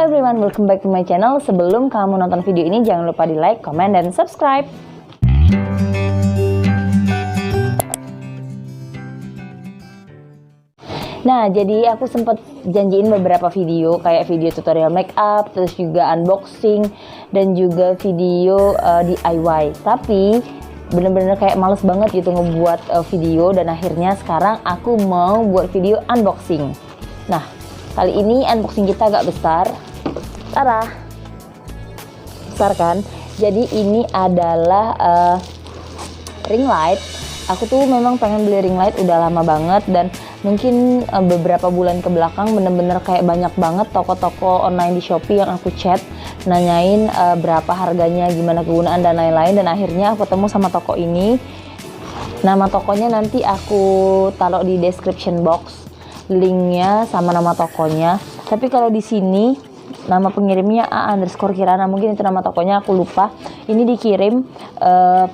everyone, welcome back to my channel. Sebelum kamu nonton video ini, jangan lupa di like, comment, dan subscribe. Nah, jadi aku sempat janjiin beberapa video, kayak video tutorial makeup, terus juga unboxing, dan juga video DIY. Tapi bener-bener kayak males banget gitu ngebuat video, dan akhirnya sekarang aku mau buat video unboxing. Nah, kali ini unboxing kita agak besar. Tara, besar kan? Jadi ini adalah ring light. Aku tuh memang pengen beli ring light udah lama banget, dan mungkin beberapa bulan ke belakang bener-bener kayak banyak banget toko-toko online di Shopee yang aku chat nanyain berapa harganya, gimana kegunaan, dan lain-lain. Dan akhirnya aku ketemu sama toko ini. Nama tokonya nanti aku taruh di description box, linknya sama nama tokonya. Tapi kalau di sini nama pengirimnya A_Kirana, mungkin itu nama tokonya, aku lupa. Ini dikirim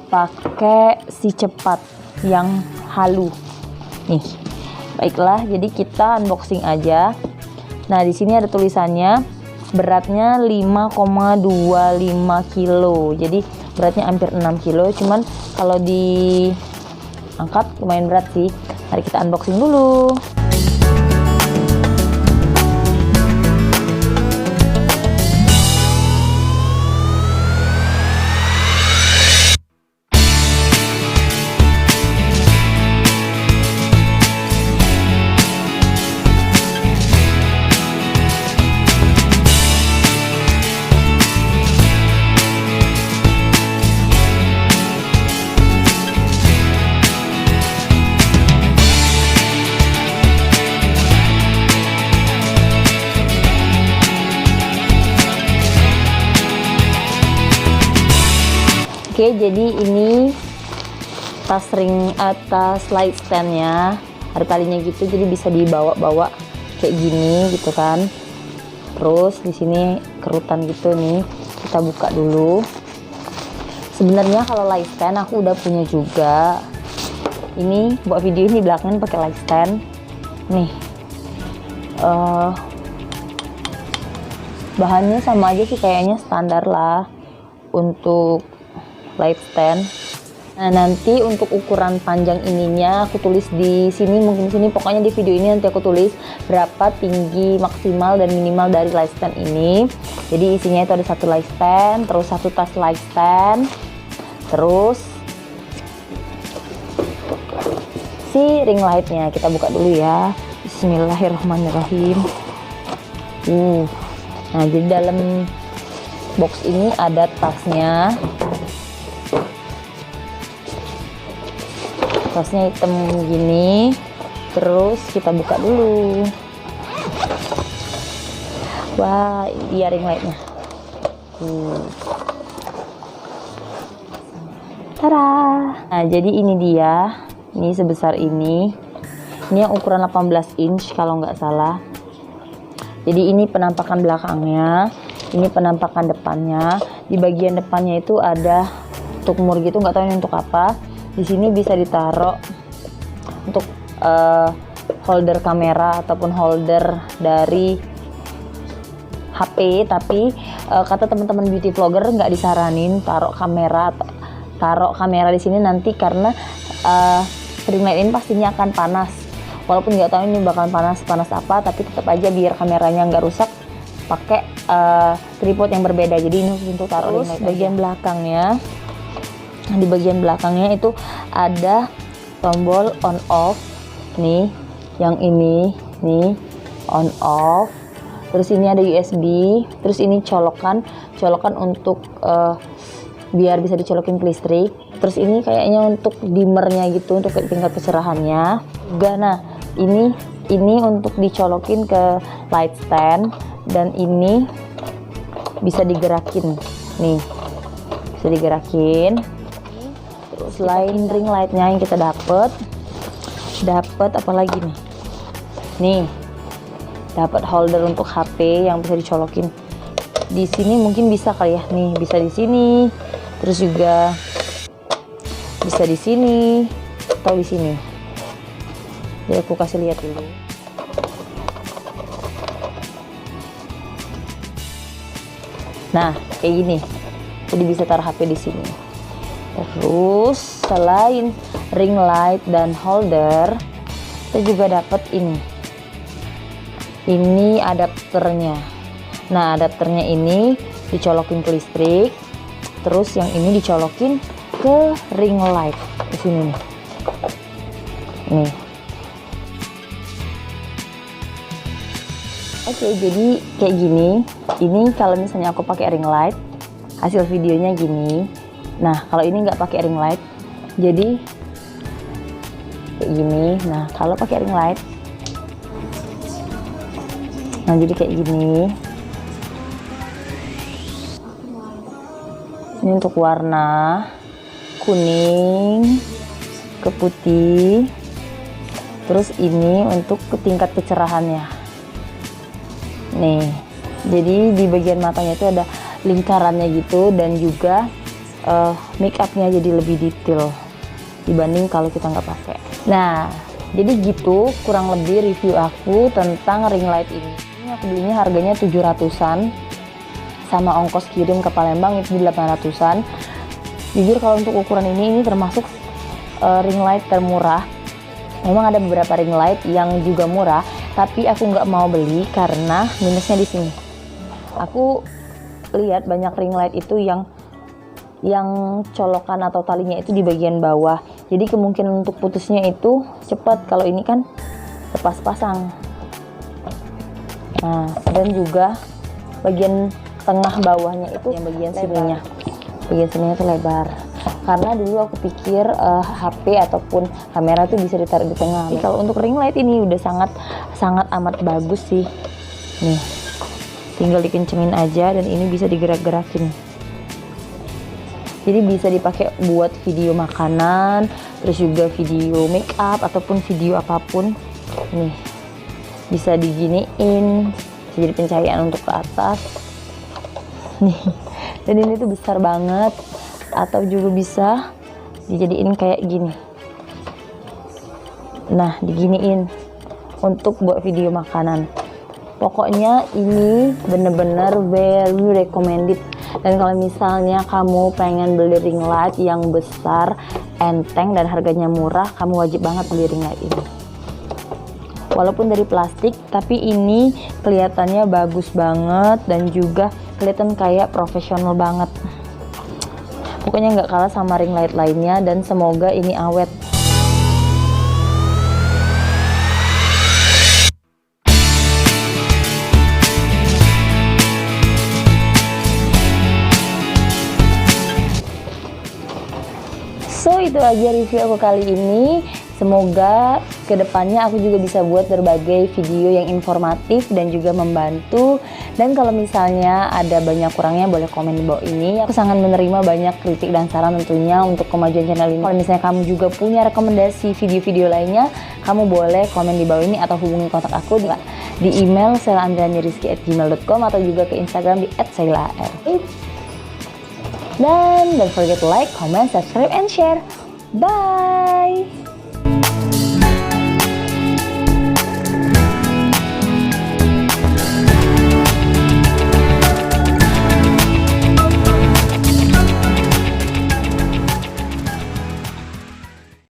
pakai si cepat yang halu nih. Baiklah, jadi kita unboxing aja. Nah, di sini ada tulisannya, beratnya 5,25 kilo. Jadi beratnya hampir 6 kilo. Cuman kalau diangkat lumayan berat sih. Mari kita unboxing dulu. Oke, jadi ini tas light standnya, ada talinya gitu, jadi bisa dibawa-bawa kayak gini gitu kan. Terus di sini kerutan gitu nih, kita buka dulu. Sebenarnya kalau light stand aku udah punya juga. Ini buat video ini belakangan pakai light stand nih. Bahannya sama aja sih kayaknya, standar lah untuk light stand. Nah, nanti untuk ukuran panjang ininya aku tulis di sini, mungkin di sini, pokoknya di video ini nanti aku tulis berapa tinggi maksimal dan minimal dari light stand ini. Jadi isinya itu ada satu light stand, terus satu tas light stand, terus si ring lightnya. Kita buka dulu ya. Bismillahirrahmanirrahim. Nah, jadi dalam box ini ada tasnya. Tasnya hitam gini. Terus kita buka dulu. Wah, dia ring lightnya. Tada! Nah, jadi ini dia. Ini sebesar ini. Ini yang ukuran 18 inch kalau nggak salah. Jadi ini penampakan belakangnya, ini penampakan depannya. Di bagian depannya itu ada tumor gitu, nggak tahu ini untuk apa. Di sini bisa ditaruh untuk holder kamera ataupun holder dari HP. Tapi kata teman-teman beauty vlogger nggak disaranin taruh kamera di sini nanti, karena ring light ini pastinya akan panas. Walaupun nggak tahu ini bakalan panas apa, tapi tetap aja biar kameranya nggak rusak, pakai tripod yang berbeda. Jadi ini untuk taruh ring light bagian belakangnya. Di bagian belakangnya itu ada tombol on off nih, yang ini nih on off. Terus ini ada USB, terus ini colokan untuk biar bisa dicolokin ke listrik. Terus ini kayaknya untuk dimmernya gitu, untuk tingkat kecerahannya juga. Nah, ini untuk dicolokin ke light stand, dan ini bisa digerakin nih, bisa digerakin. Selain ring lightnya yang kita dapat apa lagi nih, dapat holder untuk HP yang bisa dicolokin di sini. Mungkin bisa kali ya, nih bisa di sini, terus juga bisa di sini atau di sini. Jadi aku kasih lihat dulu. Nah, kayak gini. Jadi bisa taruh HP di sini. Terus selain ring light dan holder, kita juga dapat ini. Ini adapternya. Nah, adapternya ini dicolokin ke listrik. Terus yang ini dicolokin ke ring light di sini nih. Nih. Oke, jadi kayak gini. Ini kalau misalnya aku pakai ring light, hasil videonya gini. Nah, kalau ini nggak pakai ring light, jadi kayak gini. Nah, kalau pakai ring light, nah jadi kayak gini. Ini untuk warna kuning ke putih. Terus ini untuk tingkat kecerahannya. Nih, jadi di bagian matanya itu ada lingkarannya gitu, dan juga make upnya jadi lebih detail dibanding kalau kita nggak pakai. Nah, jadi gitu kurang lebih review aku tentang ring light ini. Ini aku belinya harganya 700-an, sama ongkos kirim ke Palembang itu 800-an. Jujur kalau untuk ukuran ini termasuk ring light termurah. Memang ada beberapa ring light yang juga murah, tapi aku nggak mau beli karena minusnya di sini. Aku lihat banyak ring light itu yang colokan atau talinya itu di bagian bawah, jadi kemungkinan untuk putusnya itu cepat. Kalau ini kan lepas pasang. Nah, dan juga bagian tengah bawahnya itu yang bagian sininya itu lebar, karena dulu aku pikir HP ataupun kamera tuh bisa ditaruh di tengah. Kalau untuk ring light ini udah sangat amat bagus sih. Nih, tinggal dikencengin aja dan ini bisa digerak-gerakin. Jadi bisa dipakai buat video makanan, terus juga video make up ataupun video apapun. Nih, bisa diginiin, bisa jadi pencahayaan untuk ke atas. Nih, dan ini tuh besar banget, atau juga bisa dijadiin kayak gini. Nah, diginiin untuk buat video makanan. Pokoknya ini bener-bener very recommended. Dan kalau misalnya kamu pengen beli ring light yang besar, enteng, dan harganya murah, kamu wajib banget beli ring light ini. Walaupun dari plastik, tapi ini kelihatannya bagus banget dan juga kelihatan kayak profesional banget. Pokoknya nggak kalah sama ring light lainnya, dan semoga ini awet. So, itu aja review aku kali ini. Semoga kedepannya aku juga bisa buat berbagai video yang informatif dan juga membantu. Dan kalau misalnya ada banyak kurangnya, boleh komen di bawah ini. Aku sangat menerima banyak kritik dan saran tentunya untuk kemajuan channel ini. Kalau misalnya kamu juga punya rekomendasi video-video lainnya, kamu boleh komen di bawah ini atau hubungi kontak aku di email selaandrianirizky@gmail.com atau juga ke Instagram di @sailar. Dan don't forget to like, comment, subscribe, and share. Bye!